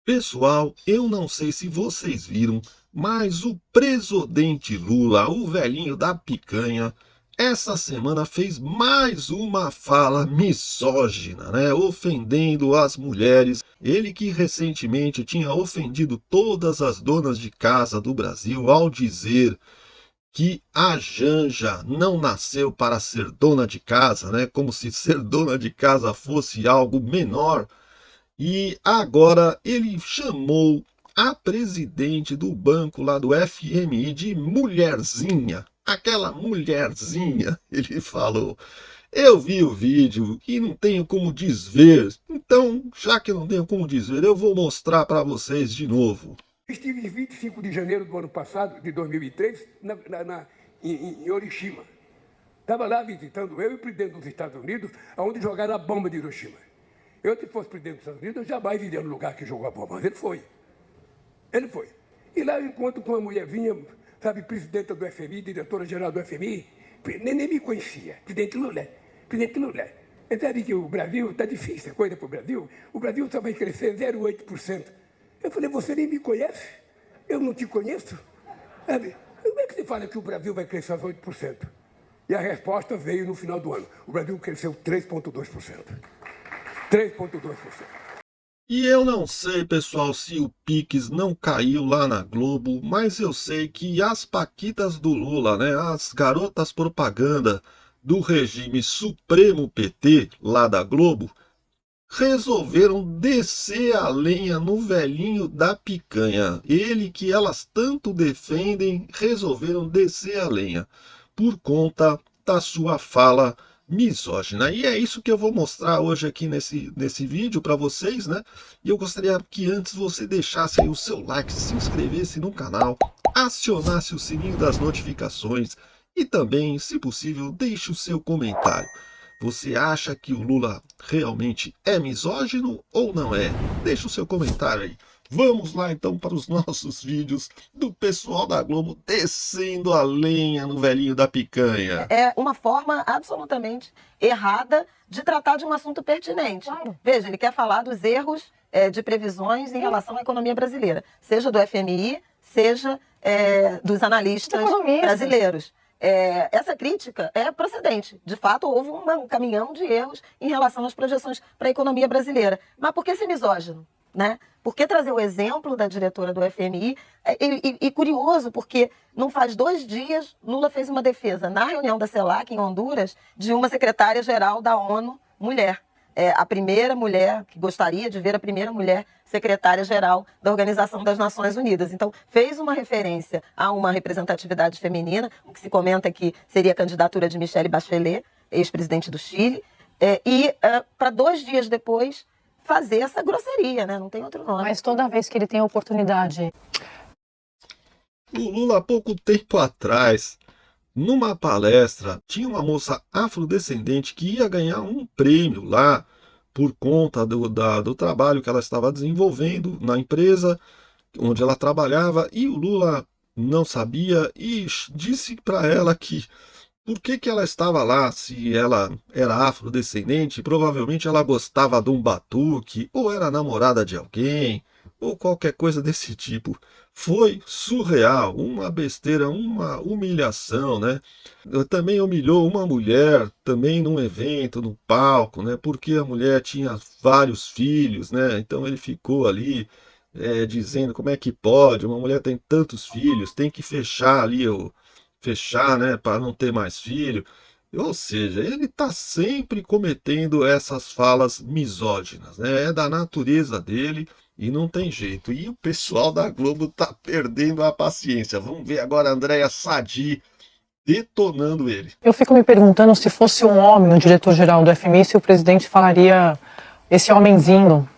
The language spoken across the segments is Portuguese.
Pessoal, eu não sei se vocês viram, mas o presidente Lula, o velhinho da picanha, essa semana fez mais uma fala misógina, né? Ofendendo as mulheres. Ele que recentemente tinha ofendido todas as donas de casa do Brasil ao dizer que a Janja não nasceu para ser dona de casa, né? Como se ser dona de casa fosse algo menor. E agora ele chamou a presidente do banco lá do FMI de mulherzinha. Aquela mulherzinha, ele falou. Eu vi o vídeo e não tenho como desver. Então, já que não tenho como desver, eu vou mostrar para vocês de novo. Estive em 25 de janeiro do ano passado, de 2003, em Hiroshima. Estava lá visitando eu e o presidente dos Estados Unidos, onde jogaram a bomba de Hiroshima. Eu, se fosse presidente dos Estados Unidos, eu jamais iria no lugar que jogou a bomba, mas ele foi. Ele foi. E lá eu encontro com uma mulherzinha, sabe, presidenta do FMI, diretora-geral do FMI, nem me conhecia, presidente Lula. Presidente Lula, você sabe que o Brasil está difícil, a coisa para o Brasil só vai crescer 0,8%. Eu falei, você nem me conhece? Eu não te conheço? Sabe? Como é que você fala que o Brasil vai crescer 8%? E a resposta veio no final do ano. O Brasil cresceu 3,2%. 3,2%. E eu não sei, pessoal, se o Pix não caiu lá na Globo, mas eu sei que as paquitas do Lula, né, as garotas propaganda do regime Supremo PT lá da Globo, resolveram descer a lenha no velhinho da picanha. Ele que elas tanto defendem, resolveram descer a lenha por conta da sua fala misógina. E é isso que eu vou mostrar hoje aqui nesse vídeo para vocês, né? E eu gostaria que antes você deixasse aí o seu like, se inscrevesse no canal, acionasse o sininho das notificações e também, se possível, deixe o seu comentário. Você acha que o Lula realmente é misógino ou não é? Deixa o seu comentário aí. Vamos lá então para os nossos vídeos do pessoal da Globo descendo a lenha no velhinho da picanha. É uma forma absolutamente errada de tratar de um assunto pertinente. Claro. Veja, ele quer falar dos erros de previsões em relação à economia brasileira, seja do FMI, seja dos analistas brasileiros. Essa crítica é procedente. De fato, houve um caminhão de erros em relação às projeções para a economia brasileira. Mas por que ser misógino? Né? Por que trazer o exemplo da diretora do FMI? E curioso, porque não faz 2 dias Lula fez uma defesa na reunião da CELAC, em Honduras, de uma secretária-geral da ONU, mulher. A primeira mulher, que gostaria de ver a primeira mulher secretária-geral da Organização das Nações Unidas. Então, fez uma referência a uma representatividade feminina, o que se comenta que seria a candidatura de Michelle Bachelet, ex-presidente do Chile, para 2 dias depois fazer essa grosseria, né? Não tem outro nome. Mas toda vez que ele tem a oportunidade... O Lula, há pouco tempo atrás, numa palestra, tinha uma moça afrodescendente que ia ganhar um prêmio lá por conta do trabalho que ela estava desenvolvendo na empresa onde ela trabalhava, e o Lula não sabia e disse para ela que por que ela estava lá, se ela era afrodescendente, provavelmente ela gostava de um batuque, ou era namorada de alguém, ou qualquer coisa desse tipo. Foi surreal, uma besteira, uma humilhação, né? Também humilhou uma mulher, também num evento, no palco, né? Porque a mulher tinha vários filhos, né? Então ele ficou ali dizendo como é que pode, uma mulher tem tantos filhos, tem que fechar ali fechar, né, para não ter mais filho. Ou seja, ele está sempre cometendo essas falas misóginas, né? É da natureza dele e não tem jeito. E o pessoal da Globo está perdendo a paciência. Vamos ver agora a Andréa Sadi detonando ele. Eu fico me perguntando se fosse um homem, o diretor-geral do FMI, se o presidente falaria esse homenzinho.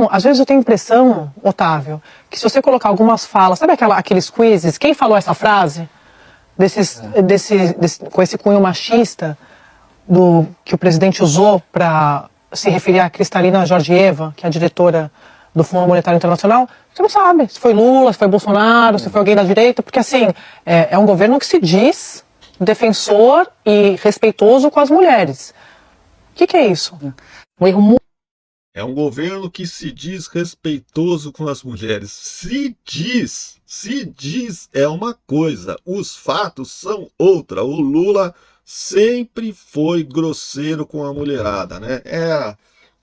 Às vezes eu tenho a impressão, Otávio, que se você colocar algumas falas, sabe aqueles quizzes, quem falou essa frase? Com esse cunho machista que o presidente usou para se referir a Kristalina Georgieva, que é a diretora do Fundo Monetário Internacional, você não sabe se foi Lula, se foi Bolsonaro, se foi alguém da direita, porque assim, é um governo que se diz defensor e respeitoso com as mulheres. O que é isso? Um erro muito... É um governo que se diz respeitoso com as mulheres. Se diz é uma coisa, os fatos são outra. O Lula sempre foi grosseiro com a mulherada, né?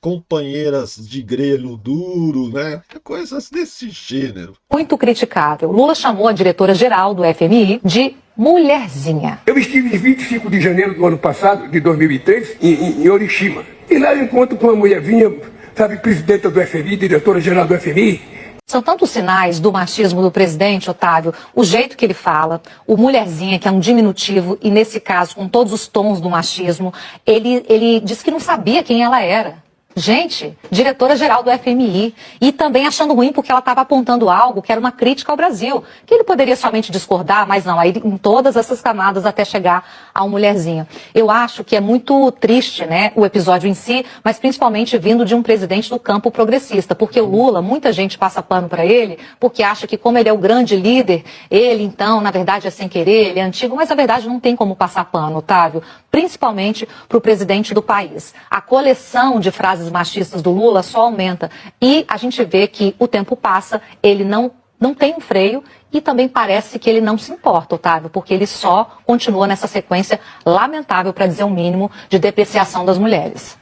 Companheiras de grelho duro, né? Coisas desse gênero. Muito criticável. Lula chamou a diretora-geral do FMI de mulherzinha. Eu estive em 25 de janeiro do ano passado, de 2003, em Orixima. E lá eu encontro com uma mulherzinha, sabe, presidenta do FMI, diretora-geral do FMI. São tantos sinais do machismo do presidente, Otávio, o jeito que ele fala, o mulherzinha, que é um diminutivo, e nesse caso, com todos os tons do machismo, ele disse que não sabia quem ela era. Gente, diretora-geral do FMI, e também achando ruim porque ela estava apontando algo que era uma crítica ao Brasil, que ele poderia somente discordar, mas não, aí em todas essas camadas até chegar a uma mulherzinha. Eu acho que é muito triste, né, o episódio em si, mas principalmente vindo de um presidente do campo progressista, porque o Lula, muita gente passa pano para ele, porque acha que como ele é o grande líder, ele então, na verdade, é sem querer, ele é antigo, mas na verdade não tem como passar pano, Otávio, principalmente para o presidente do país. A coleção de frases machistas do Lula só aumenta e a gente vê que o tempo passa, ele não tem um freio e também parece que ele não se importa, Otávio, porque ele só continua nessa sequência lamentável, para dizer o mínimo, de depreciação das mulheres.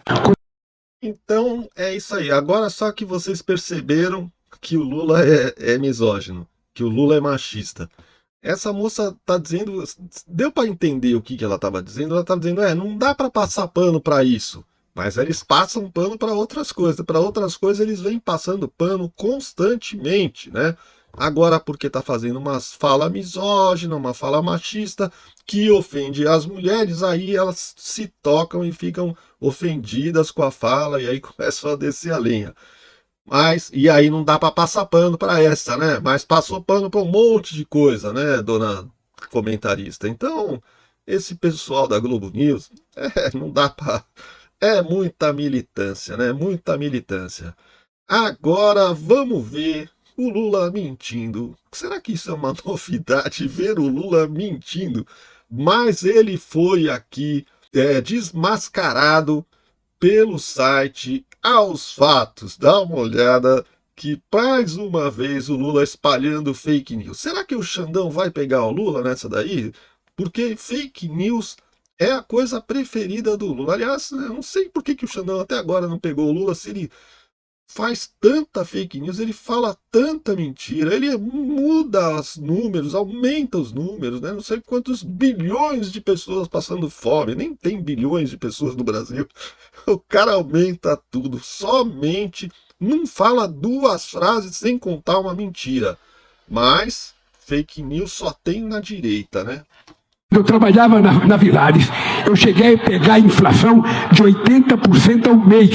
Então é isso aí. Agora só que vocês perceberam que o Lula é misógino, que o Lula é machista. Essa moça tá dizendo, deu para entender o que ela estava dizendo? Ela tá dizendo, não dá para passar pano para isso. Mas eles passam pano para outras coisas. Para outras coisas eles vêm passando pano constantemente, né? Agora porque tá fazendo uma fala misógina, uma fala machista que ofende as mulheres, aí elas se tocam e ficam ofendidas com a fala e aí começam a descer a lenha. E aí não dá para passar pano para essa, né? Mas passou pano para um monte de coisa, né, dona comentarista? Então, esse pessoal da Globo News, não dá para... É muita militância, né? Muita militância. Agora vamos ver o Lula mentindo. Será que isso é uma novidade, ver o Lula mentindo? Mas ele foi aqui desmascarado pelo site Aos Fatos. Dá uma olhada que mais uma vez o Lula espalhando fake news. Será que o Xandão vai pegar o Lula nessa daí? Porque fake news é a coisa preferida do Lula. Aliás, eu não sei por que o Xandão até agora não pegou o Lula, se ele faz tanta fake news, ele fala tanta mentira, ele muda os números, aumenta os números, né? Não sei quantos bilhões de pessoas passando fome, nem tem bilhões de pessoas no Brasil. O cara aumenta tudo, somente não fala duas frases sem contar uma mentira. Mas fake news só tem na direita, né? Eu trabalhava na Vilares, eu cheguei a pegar a inflação de 80% ao mês.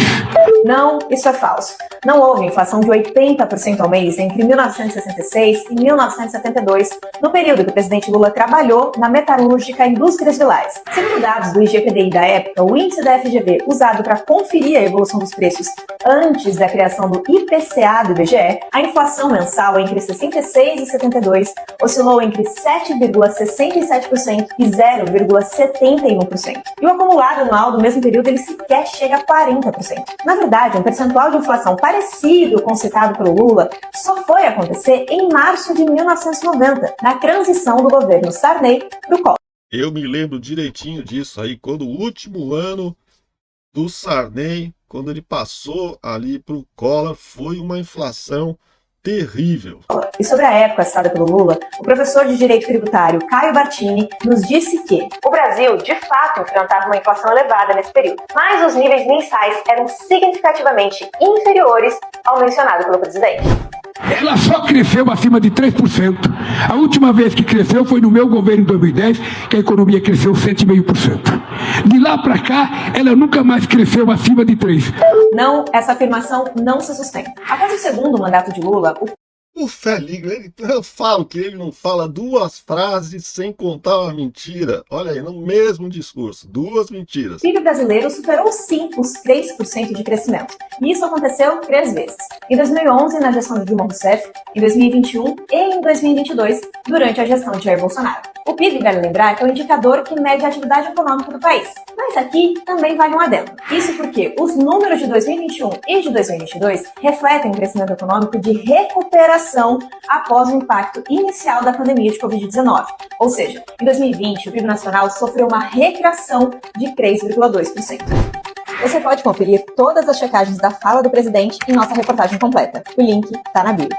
Não, isso é falso. Não houve inflação de 80% ao mês entre 1966 e 1972, no período que o presidente Lula trabalhou na metalúrgica Indústrias Vilares. Segundo dados do IGPDI da época, o índice da FGV usado para conferir a evolução dos preços antes da criação do IPCA do IBGE, a inflação mensal entre 66 e 72 oscilou entre 7,67% e 0,71%. E o acumulado anual do mesmo período ele sequer chega a 40%. Na verdade, um percentual de inflação parecido com o citado pelo Lula só foi acontecer em março de 1990, na transição do governo Sarney para o Collor. Eu me lembro direitinho disso aí, quando o último ano do Sarney, quando ele passou ali para o Collor, foi uma inflação terrível. E sobre a época citada pelo Lula, o professor de Direito Tributário Caio Bartini nos disse que o Brasil, de fato, enfrentava uma inflação elevada nesse período, mas os níveis mensais eram significativamente inferiores ao mencionado pelo presidente. Ela só cresceu acima de 3%. A última vez que cresceu foi no meu governo em 2010, que a economia cresceu 7,5%. De lá para cá, ela nunca mais cresceu acima de 3%. Não, essa afirmação não se sustenta. Após o segundo mandato de Lula, O Felipe, eu falo que ele não fala duas frases sem contar uma mentira. Olha aí, no mesmo discurso, duas mentiras. O PIB brasileiro superou sim os 3% de crescimento. E isso aconteceu 3 vezes. Em 2011, na gestão de Dilma Rousseff, em 2021 e em 2022, durante a gestão de Jair Bolsonaro. O PIB, vale lembrar, é o indicador que mede a atividade econômica do país. Mas aqui também vale um adendo. Isso porque os números de 2021 e de 2022 refletem um crescimento econômico de recuperação após o impacto inicial da pandemia de Covid-19. Ou seja, em 2020, o PIB nacional sofreu uma retração de 3,2%. Você pode conferir todas as checagens da fala do presidente em nossa reportagem completa. O link está na bio.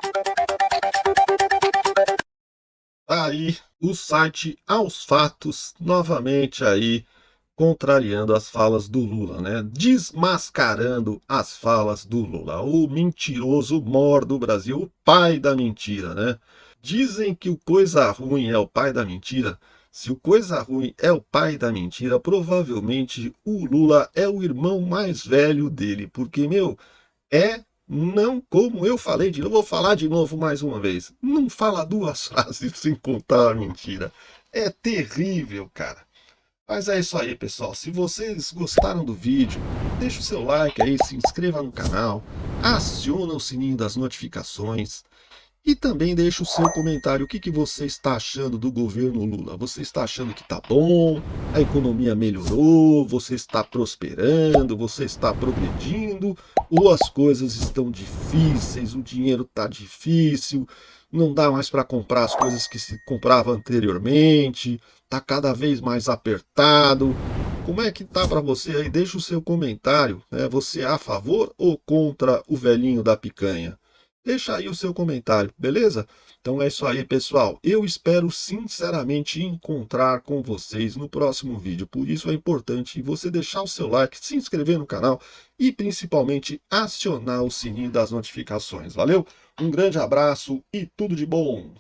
Aí, o site Aos Fatos, novamente aí, contrariando as falas do Lula, né? Desmascarando as falas do Lula. O mentiroso mor do Brasil, o pai da mentira, né? Dizem que o coisa ruim é o pai da mentira. Se o coisa ruim é o pai da mentira, provavelmente o Lula é o irmão mais velho dele, porque, não, como eu falei de novo, vou falar de novo mais uma vez. Não fala duas frases sem contar a mentira. É terrível, cara. Mas é isso aí, pessoal. Se vocês gostaram do vídeo, deixa o seu like aí, se inscreva no canal, aciona o sininho das notificações e também deixa o seu comentário. O que você está achando do governo Lula? Você está achando que tá bom? A economia melhorou? Você está prosperando? Você está progredindo? Ou as coisas estão difíceis? O dinheiro está difícil? Não dá mais para comprar as coisas que se comprava anteriormente? Tá cada vez mais apertado? Como é que tá para você aí? Deixa o seu comentário, né? Você é a favor ou contra o velhinho da picanha? Deixa aí o seu comentário, beleza? Então é isso aí, pessoal. Eu espero sinceramente encontrar com vocês no próximo vídeo. Por isso é importante você deixar o seu like, se inscrever no canal e principalmente acionar o sininho das notificações. Valeu? Um grande abraço e tudo de bom!